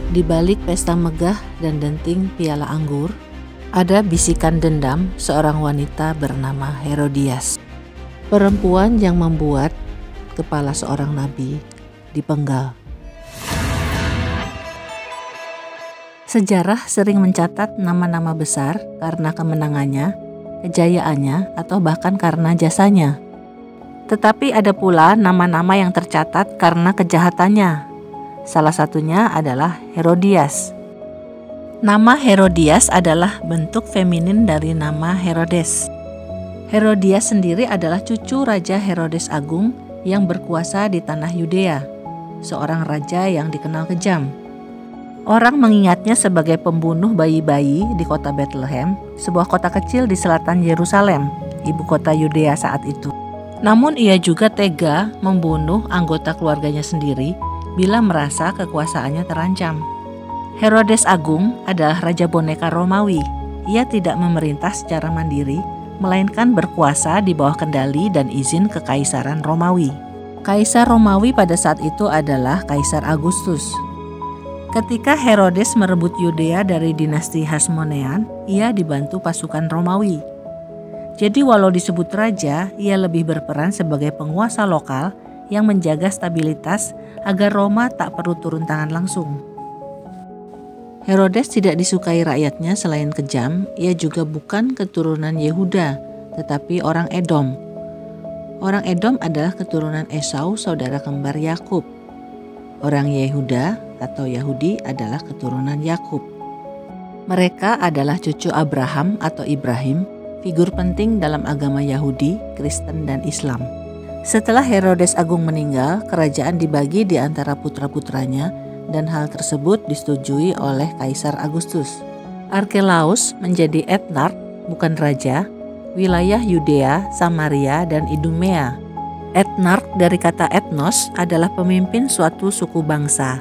Di balik pesta megah dan denting piala anggur, ada bisikan dendam seorang wanita bernama Herodias, perempuan yang membuat kepala seorang nabi dipenggal. Sejarah sering mencatat nama-nama besar karena kemenangannya, kejayaannya, atau bahkan karena jasanya. Tetapi ada pula nama-nama yang tercatat karena kejahatannya. Salah satunya adalah Herodias. Nama Herodias adalah bentuk feminin dari nama Herodes. Herodias sendiri adalah cucu Raja Herodes Agung yang berkuasa di tanah Yudea, seorang raja yang dikenal kejam. Orang mengingatnya sebagai pembunuh bayi-bayi di kota Bethlehem, sebuah kota kecil di selatan Yerusalem, ibu kota Yudea saat itu. Namun ia juga tega membunuh anggota keluarganya sendiri bila merasa kekuasaannya terancam. Herodes Agung adalah raja boneka Romawi. Ia tidak memerintah secara mandiri, melainkan berkuasa di bawah kendali dan izin kekaisaran Romawi. Kaisar Romawi pada saat itu adalah Kaisar Agustus. Ketika Herodes merebut Yudea dari dinasti Hasmonean, ia dibantu pasukan Romawi. Jadi walau disebut raja, ia lebih berperan sebagai penguasa lokal yang menjaga stabilitas agar Roma tak perlu turun tangan langsung. Herodes tidak disukai rakyatnya selain kejam, ia juga bukan keturunan Yehuda, tetapi orang Edom. Orang Edom adalah keturunan Esau, saudara kembar Yakub. Orang Yehuda atau Yahudi adalah keturunan Yakub. Mereka adalah cucu Abraham atau Ibrahim, figur penting dalam agama Yahudi, Kristen, dan Islam. Setelah Herodes Agung meninggal, kerajaan dibagi di antara putra-putranya dan hal tersebut disetujui oleh Kaisar Agustus. Arkelaus menjadi etnark, bukan raja, wilayah Yudea, Samaria, dan Idumea. Etnark dari kata etnos adalah pemimpin suatu suku bangsa.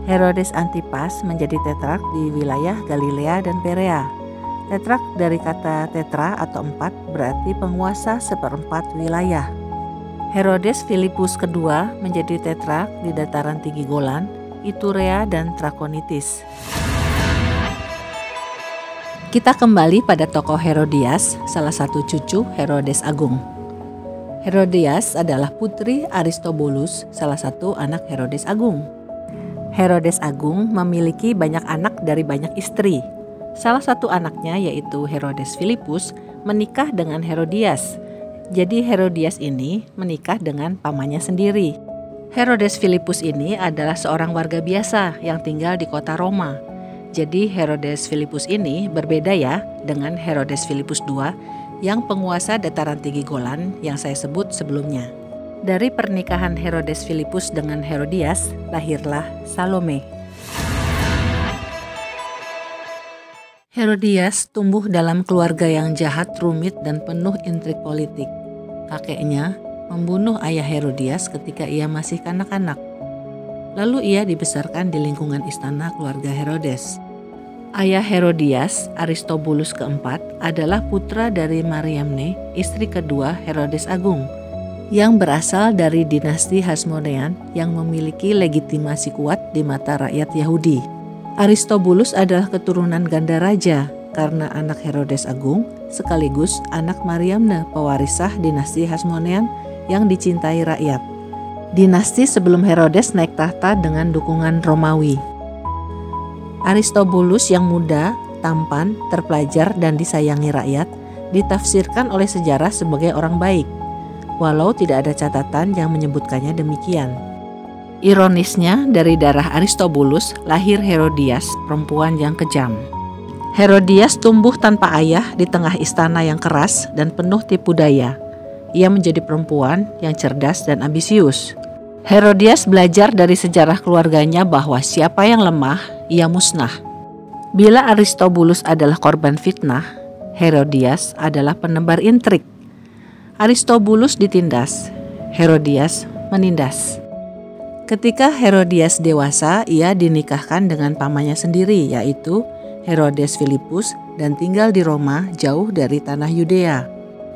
Herodes Antipas menjadi tetrak di wilayah Galilea dan Perea. Tetrak dari kata tetra atau empat berarti penguasa seperempat wilayah. Herodes Filipus kedua menjadi tetrak di dataran tinggi Golan, Iturea dan Trakonitis. Kita kembali pada tokoh Herodias, salah satu cucu Herodes Agung. Herodias adalah putri Aristobulus, salah satu anak Herodes Agung. Herodes Agung memiliki banyak anak dari banyak istri. Salah satu anaknya yaitu Herodes Filipus menikah dengan Herodias. Jadi Herodias ini menikah dengan pamannya sendiri. Herodes Filipus ini adalah seorang warga biasa yang tinggal di kota Roma. Jadi Herodes Filipus ini berbeda ya dengan Herodes Filipus II yang penguasa dataran tinggi Golan yang saya sebut sebelumnya. Dari pernikahan Herodes Filipus dengan Herodias, lahirlah Salome. Herodias tumbuh dalam keluarga yang jahat, rumit, dan penuh intrik politik. Kakeknya membunuh ayah Herodias ketika ia masih kanak-kanak. Lalu ia dibesarkan di lingkungan istana keluarga Herodes. Ayah Herodias, Aristobulus keempat, adalah putra dari Mariamne, istri kedua Herodes Agung, yang berasal dari dinasti Hasmonean yang memiliki legitimasi kuat di mata rakyat Yahudi. Aristobulus adalah keturunan ganda raja karena anak Herodes Agung sekaligus anak Mariamne, pewarisah dinasti Hasmonean yang dicintai rakyat. Dinasti sebelum Herodes naik tahta dengan dukungan Romawi. Aristobulus yang muda, tampan, terpelajar, dan disayangi rakyat ditafsirkan oleh sejarah sebagai orang baik, walau tidak ada catatan yang menyebutkannya demikian. Ironisnya, dari darah Aristobulus lahir Herodias, perempuan yang kejam. Herodias tumbuh tanpa ayah di tengah istana yang keras dan penuh tipu daya. Ia menjadi perempuan yang cerdas dan ambisius. Herodias belajar dari sejarah keluarganya bahwa siapa yang lemah, ia musnah. Bila Aristobulus adalah korban fitnah, Herodias adalah penebar intrik. Aristobulus ditindas, Herodias menindas. Ketika Herodias dewasa, ia dinikahkan dengan pamannya sendiri, yaitu Herodes Filipus, dan tinggal di Roma jauh dari tanah Yudea.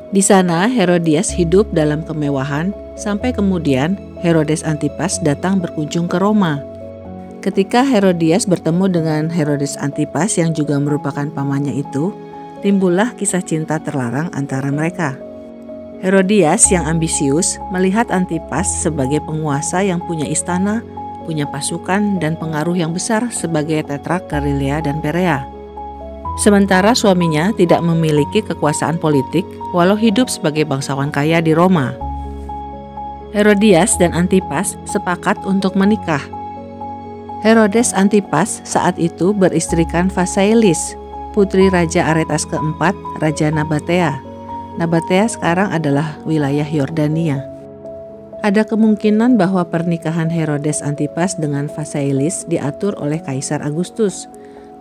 Di sana Herodias hidup dalam kemewahan sampai kemudian Herodes Antipas datang berkunjung ke Roma. Ketika Herodias bertemu dengan Herodes Antipas yang juga merupakan pamannya itu, timbullah kisah cinta terlarang antara mereka. Herodias yang ambisius melihat Antipas sebagai penguasa yang punya istana, punya pasukan dan pengaruh yang besar sebagai tetrak Galilea dan Perea. Sementara suaminya tidak memiliki kekuasaan politik walau hidup sebagai bangsawan kaya di Roma. Herodias dan Antipas sepakat untuk menikah. Herodes Antipas saat itu beristrikan Phasaelis, putri Raja Aretas keempat, Raja Nabatea. Nabatea sekarang adalah wilayah Yordania. Ada kemungkinan bahwa pernikahan Herodes Antipas dengan Phasaelis diatur oleh Kaisar Agustus,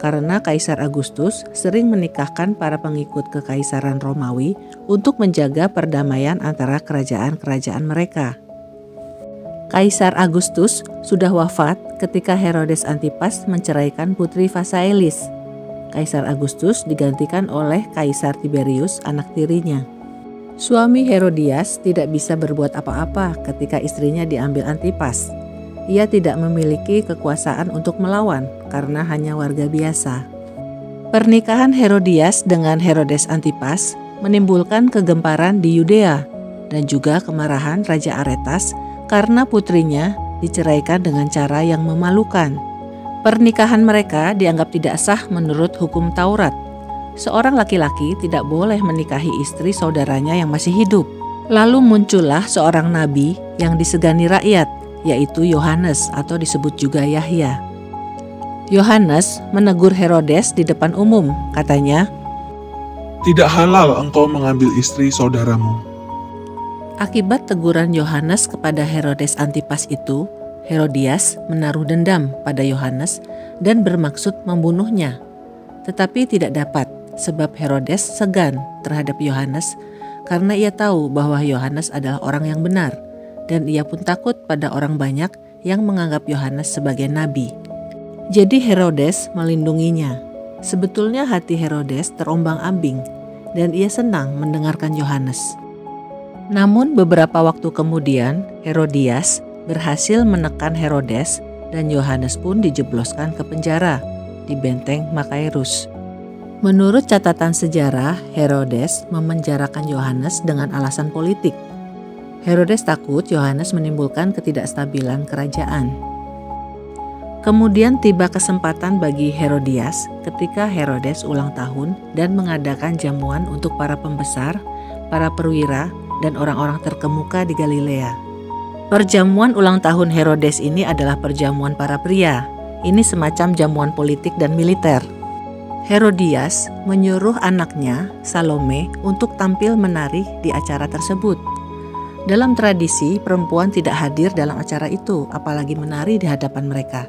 karena Kaisar Agustus sering menikahkan para pengikut kekaisaran Romawi untuk menjaga perdamaian antara kerajaan-kerajaan mereka. Kaisar Agustus sudah wafat ketika Herodes Antipas menceraikan putri Phasaelis. Kaisar Agustus digantikan oleh Kaisar Tiberius, anak tirinya. Suami Herodias tidak bisa berbuat apa-apa ketika istrinya diambil Antipas. Ia tidak memiliki kekuasaan untuk melawan karena hanya warga biasa. Pernikahan Herodias dengan Herodes Antipas menimbulkan kegemparan di Yudea dan juga kemarahan Raja Aretas karena putrinya diceraikan dengan cara yang memalukan. Pernikahan mereka dianggap tidak sah menurut hukum Taurat. Seorang laki-laki tidak boleh menikahi istri saudaranya yang masih hidup. Lalu muncullah seorang nabi yang disegani rakyat, yaitu Yohanes atau disebut juga Yahya. Yohanes menegur Herodes di depan umum, katanya, "Tidak halal engkau mengambil istri saudaramu." Akibat teguran Yohanes kepada Herodes Antipas itu, Herodias menaruh dendam pada Yohanes dan bermaksud membunuhnya. Tetapi tidak dapat, sebab Herodes segan terhadap Yohanes karena ia tahu bahwa Yohanes adalah orang yang benar, dan ia pun takut pada orang banyak yang menganggap Yohanes sebagai nabi. Jadi Herodes melindunginya. Sebetulnya hati Herodes terombang-ambing dan ia senang mendengarkan Yohanes. Namun beberapa waktu kemudian Herodias berhasil menekan Herodes dan Yohanes pun dijebloskan ke penjara di benteng Makairus. Menurut catatan sejarah, Herodes memenjarakan Yohanes dengan alasan politik. Herodes takut Yohanes menimbulkan ketidakstabilan kerajaan. Kemudian tiba kesempatan bagi Herodias ketika Herodes ulang tahun dan mengadakan jamuan untuk para pembesar, para perwira, dan orang-orang terkemuka di Galilea. Perjamuan ulang tahun Herodes ini adalah perjamuan para pria. Ini semacam jamuan politik dan militer. Herodias menyuruh anaknya, Salome, untuk tampil menari di acara tersebut. Dalam tradisi, perempuan tidak hadir dalam acara itu, apalagi menari di hadapan mereka.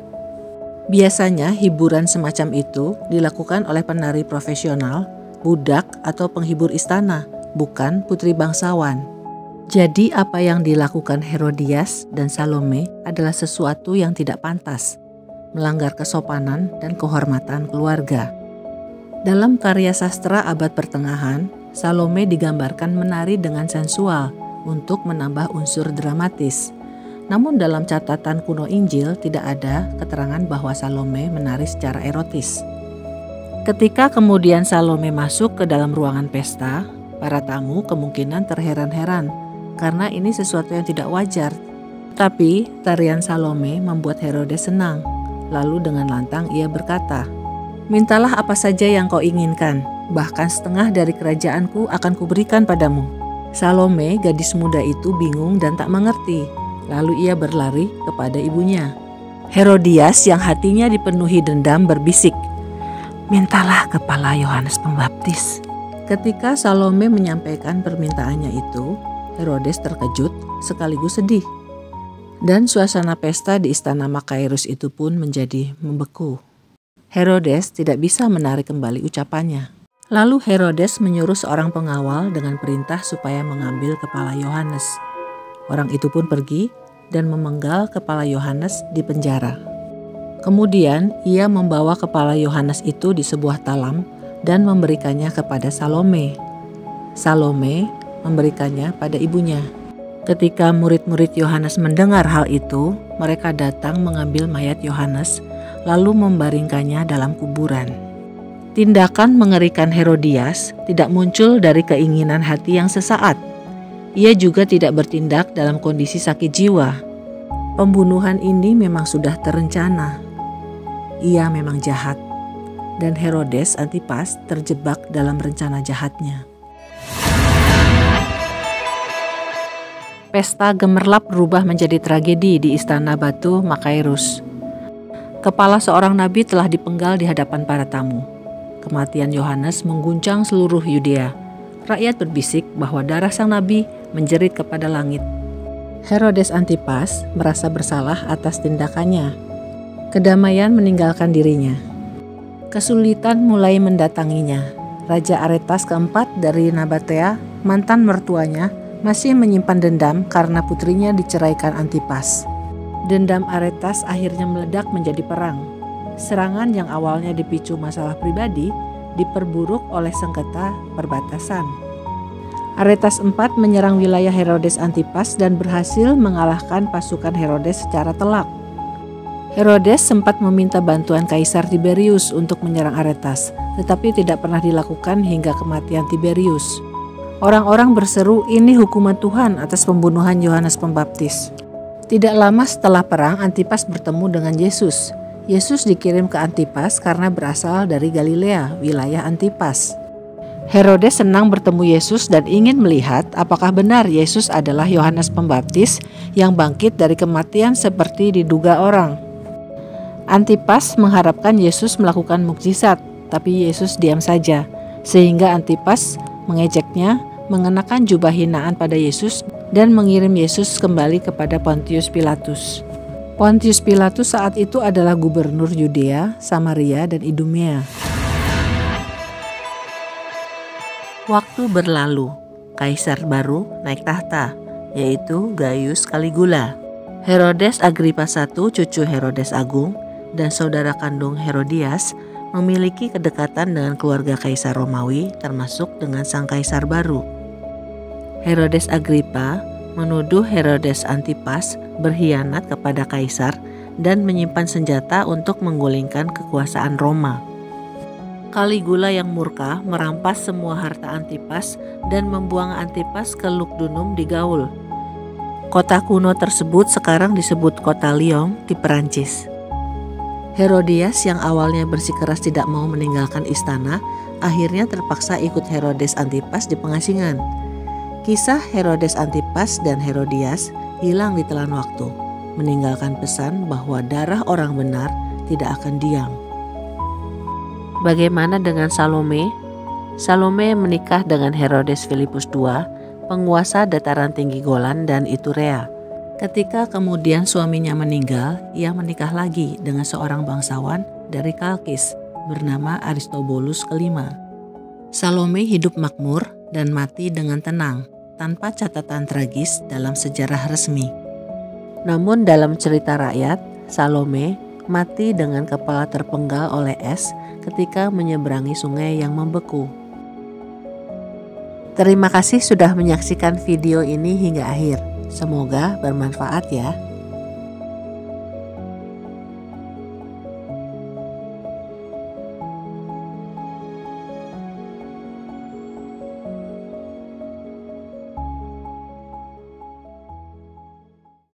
Biasanya hiburan semacam itu dilakukan oleh penari profesional, budak, atau penghibur istana, bukan putri bangsawan. Jadi apa yang dilakukan Herodias dan Salome adalah sesuatu yang tidak pantas, melanggar kesopanan dan kehormatan keluarga. Dalam karya sastra abad pertengahan, Salome digambarkan menari dengan sensual untuk menambah unsur dramatis. Namun dalam catatan kuno Injil tidak ada keterangan bahwa Salome menari secara erotis. Ketika kemudian Salome masuk ke dalam ruangan pesta, para tamu kemungkinan terheran-heran karena ini sesuatu yang tidak wajar. Tapi tarian Salome membuat Herodes senang. Lalu dengan lantang ia berkata, "Mintalah apa saja yang kau inginkan, bahkan setengah dari kerajaanku akan kuberikan padamu." Salome, gadis muda itu bingung dan tak mengerti. Lalu ia berlari kepada ibunya. Herodias yang hatinya dipenuhi dendam berbisik, "Mintalah kepala Yohanes Pembaptis." Ketika Salome menyampaikan permintaannya itu, Herodes terkejut sekaligus sedih. Dan suasana pesta di istana Makairus itu pun menjadi membeku. Herodes tidak bisa menarik kembali ucapannya. Lalu Herodes menyuruh seorang pengawal dengan perintah supaya mengambil kepala Yohanes. Orang itu pun pergi dan memenggal kepala Yohanes di penjara. Kemudian ia membawa kepala Yohanes itu di sebuah talam dan memberikannya kepada Salome. Salome memberikannya pada ibunya. Ketika murid-murid Yohanes mendengar hal itu, mereka datang mengambil mayat Yohanes, lalu membaringkannya dalam kuburan. Tindakan mengerikan Herodias tidak muncul dari keinginan hati yang sesaat. Ia juga tidak bertindak dalam kondisi sakit jiwa. Pembunuhan ini memang sudah terencana. Ia memang jahat, dan Herodes Antipas terjebak dalam rencana jahatnya. Pesta gemerlap berubah menjadi tragedi di istana batu Makairus. Kepala seorang nabi telah dipenggal di hadapan para tamu. Kematian Yohanes mengguncang seluruh Yudea. Rakyat berbisik bahwa darah sang nabi menjerit kepada langit. Herodes Antipas merasa bersalah atas tindakannya. Kedamaian meninggalkan dirinya. Kesulitan mulai mendatanginya. Raja Aretas keempat dari Nabatea, mantan mertuanya, masih menyimpan dendam karena putrinya diceraikan Antipas. Dendam Aretas akhirnya meledak menjadi perang. Serangan yang awalnya dipicu masalah pribadi diperburuk oleh sengketa perbatasan. Aretas IV menyerang wilayah Herodes Antipas dan berhasil mengalahkan pasukan Herodes secara telak. Herodes sempat meminta bantuan Kaisar Tiberius untuk menyerang Aretas, tetapi tidak pernah dilakukan hingga kematian Tiberius. Orang-orang berseru, ini hukuman Tuhan atas pembunuhan Yohanes Pembaptis. Tidak lama setelah perang, Antipas bertemu dengan Yesus. Yesus dikirim ke Antipas karena berasal dari Galilea, wilayah Antipas. Herodes senang bertemu Yesus dan ingin melihat apakah benar Yesus adalah Yohanes Pembaptis yang bangkit dari kematian seperti diduga orang. Antipas mengharapkan Yesus melakukan mukjizat, tapi Yesus diam saja, sehingga Antipas mengejeknya, mengenakan jubah hinaan pada Yesus, dan mengirim Yesus kembali kepada Pontius Pilatus. Pontius Pilatus saat itu adalah gubernur Yudea, Samaria, dan Idumea. Waktu berlalu, kaisar baru naik tahta, yaitu Gaius Caligula. Herodes Agripa I, cucu Herodes Agung, dan saudara kandung Herodias, memiliki kedekatan dengan keluarga kaisar Romawi, termasuk dengan sang kaisar baru. Herodes Agripa menuduh Herodes Antipas berkhianat kepada kaisar dan menyimpan senjata untuk menggulingkan kekuasaan Roma. Caligula yang murka merampas semua harta Antipas dan membuang Antipas ke Lugdunum di Gaul. Kota kuno tersebut sekarang disebut kota Lyon di Perancis. Herodias yang awalnya bersikeras tidak mau meninggalkan istana, akhirnya terpaksa ikut Herodes Antipas di pengasingan. Kisah Herodes Antipas dan Herodias hilang di telan waktu, meninggalkan pesan bahwa darah orang benar tidak akan diam. Bagaimana dengan Salome? Salome menikah dengan Herodes Filipus II, penguasa dataran tinggi Golan dan Iturea. Ketika kemudian suaminya meninggal, ia menikah lagi dengan seorang bangsawan dari Kalkis bernama Aristobulus kelima. Salome hidup makmur dan mati dengan tenang, tanpa catatan tragis dalam sejarah resmi. Namun dalam cerita rakyat, Salome mati dengan kepala terpenggal oleh es ketika menyeberangi sungai yang membeku. Terima kasih sudah menyaksikan video ini hingga akhir. Semoga bermanfaat ya.